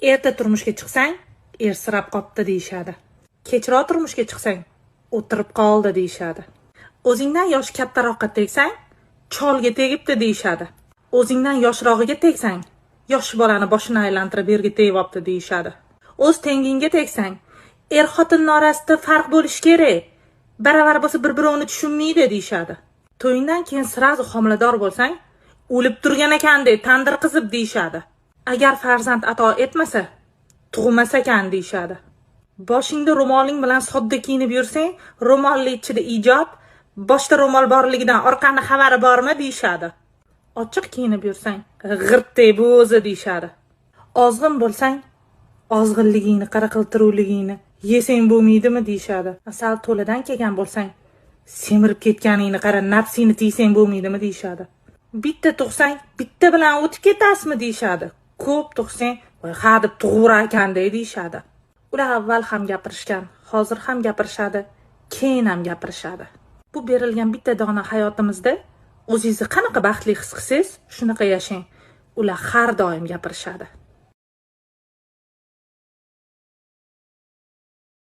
Erta turmushga chiqsang, ersirab qopti deyishadi. Kechroq turmushga chiqsang, o'tirib qoldi deyishadi. O'zingdan yoshi kattaroqqa tegsang, cholga tegibdi deyishadi. O'zingdan yoshirog'iga tegsang, yosh bolani boshini aylantirib yerga tegibdi deyishadi. O'z tengingga tegsang, xotinning orasida farq bo'lishi kerak. Baravar bo'lsa bir-birini tushunmaydi deyishadi. To'yingdan keyin sirazi homilador bo'lsang, o'lib turgan ekandek tandir qizib deyishadi. Agar farzand ato etmasa, tug'mas ekan deyishadi. Boshingda ro'moling bilan sodda kiyinib yursang, ro'molli ichida ijod, boshda ro'mol borligidan orqani xabari bormi deyishadi. Ochiq kiyinib yursang, g'irtdek bu o'zi deyishadi. Ozg'in bo'lsang, ozg'inligingni, qaraqiltiruvligingni yesang bo'lmaydimi deyishadi. Asal to'ladan kelgan bo'lsang, semirib ketganingni qara, nafsingni tiysang bo'lmaydimi deyishadi. Bitta tug'sang, bitta bilan o'tib ketasizmi deyishadi. Ko'p tug'sang, voy ha deb tug'urar ekanday deyishadi. Ular avval ham gapirishgan, hozir ham gapirishadi, keyin ham gapirishadi. Bu berilgan bitta dona hayotimizda o'zingizni qanaqa baxtli his qilsangiz, shunaqa yashang. Ular har doim gapirishadi.